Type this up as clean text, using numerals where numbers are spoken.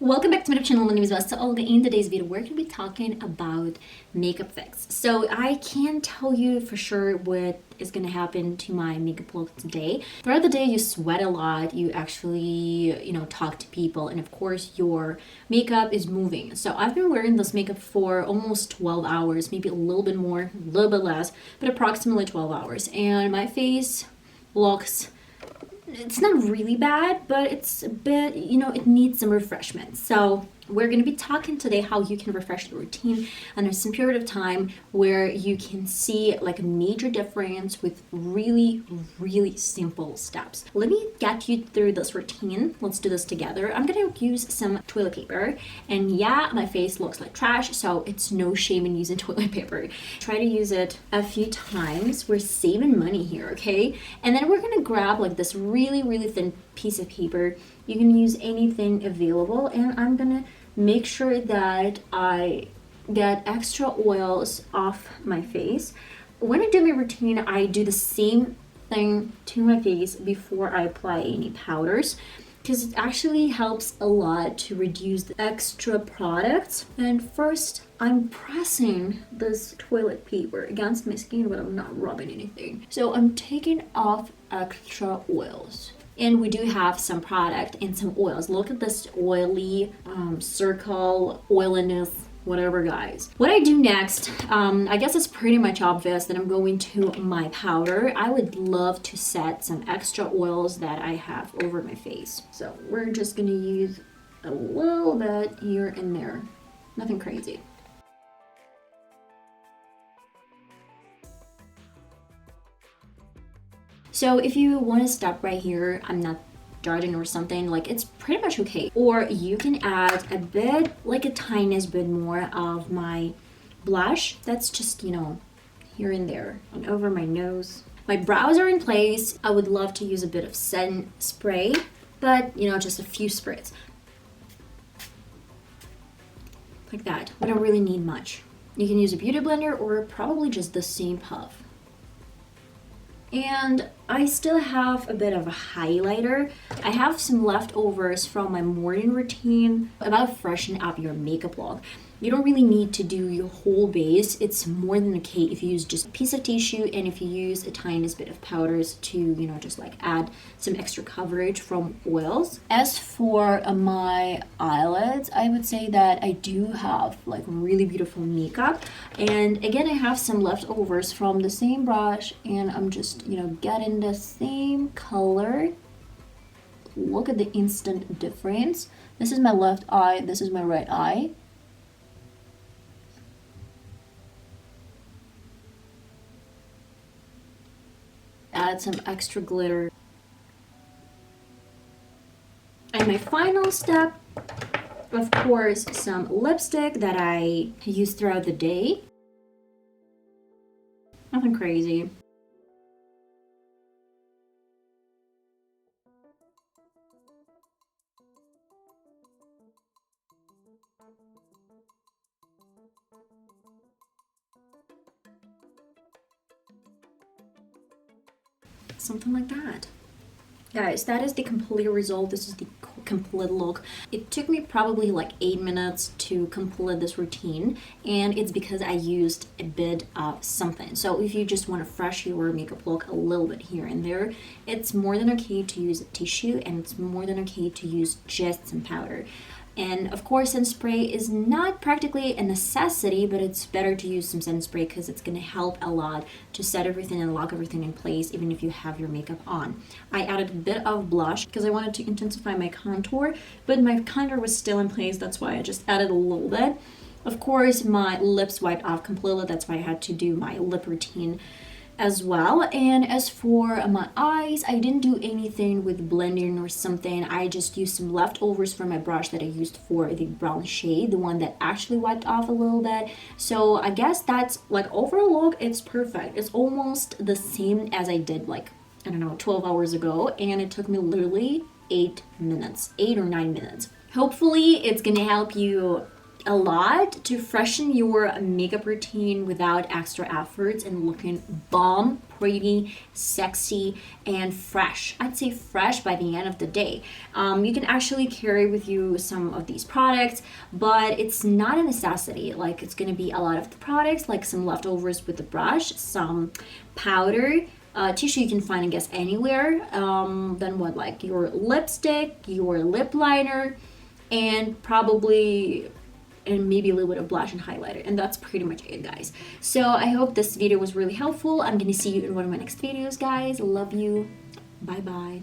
Welcome back to my channel. My name is VassaOlga. In today's video, we're going to be talking about makeup fix. So I can't tell you for sure what is going to happen to my makeup look today. Throughout the day, you sweat a lot. You actually, talk to people. And of course, your makeup is moving. So I've been wearing this makeup for almost 12 hours, maybe a little bit more, a little bit less, but approximately 12 hours. And my face looks... it's not really bad, but it's a bit, it needs some refreshment. So we're going to be talking today how you can refresh the routine under some period of time where you can see like a major difference with really, really simple steps. Let me get you through this routine. Let's do this together. I'm going to use some toilet paper, and yeah, my face looks like trash, so it's no shame in using toilet paper. Try to use it a few times. We're saving money here, okay? And then we're going to grab like this really, really thin piece of paper. You can use anything available, and I'm going to make sure that I get extra oils off my face. When I do my routine, I do the same thing to my face before I apply any powders, because it actually helps a lot to reduce the extra products. And first, I'm pressing this toilet paper against my skin, but I'm not rubbing anything. So I'm taking off extra oils. And we do have some product and some oils. Look at this oily circle, oiliness, whatever, guys. What I do next, I guess it's pretty much obvious that I'm going to my powder. I would love to set some extra oils that I have over my face. So we're just gonna use a little bit here and there. Nothing crazy. So if you want to stop right here, I'm not judging or something, like it's pretty much okay. Or you can add a bit, like a tiniest bit more of my blush. That's just, here and there and over my nose. My brows are in place. I would love to use a bit of setting spray, but just a few sprays. Like that. We don't really need much. You can use a beauty blender or probably just the same puff. And I still have a bit of a highlighter. I have some leftovers from my morning routine about freshening up your makeup look. You don't really need to do your whole base. It's more than okay if you use just a piece of tissue and if you use a tiniest bit of powders to, just like add some extra coverage from oils. As for my eyelids, I would say that I do have like really beautiful makeup. And again, I have some leftovers from the same brush, and I'm just, getting the same color. Look at the instant difference. This is my left eye, this is my right eye. Add some extra glitter. And my final step, of course, some lipstick that I use throughout the day. Nothing crazy. Something like that. Guys, that is the complete result. This is the complete look. It took me probably like 8 minutes to complete this routine, and it's because I used a bit of something. So if you just want to fresh your makeup look a little bit here and there, it's more than okay to use a tissue, and it's more than okay to use just some powder. And of course, sun spray is not practically a necessity, but it's better to use some sun spray because it's going to help a lot to set everything and lock everything in place, even if you have your makeup on. I added a bit of blush because I wanted to intensify my contour, but my contour was still in place. That's why I just added a little bit. Of course, my lips wiped off completely. That's why I had to do my lip routine as well. And as for my eyes, I didn't do anything with blending or something. I just used some leftovers from my brush that I used for the brown shade, the one that actually wiped off a little bit. So I guess that's like overall look, it's perfect. It's almost the same as I did like, 12 hours ago, and it took me literally 8 or 9 minutes. Hopefully it's gonna help you a lot to freshen your makeup routine without extra efforts and looking bomb, pretty, sexy, and fresh. I'd say fresh by the end of the day. You can actually carry with you some of these products, but it's not a necessity. Like, it's gonna be a lot of the products, like some leftovers with the brush, some powder, tissue you can find, I guess, anywhere. Then what, like your lipstick, your lip liner, and probably and maybe a little bit of blush and highlighter, and that's pretty much it, guys. So I hope this video was really helpful. I'm gonna see you in one of my next videos, guys. Love you. Bye bye.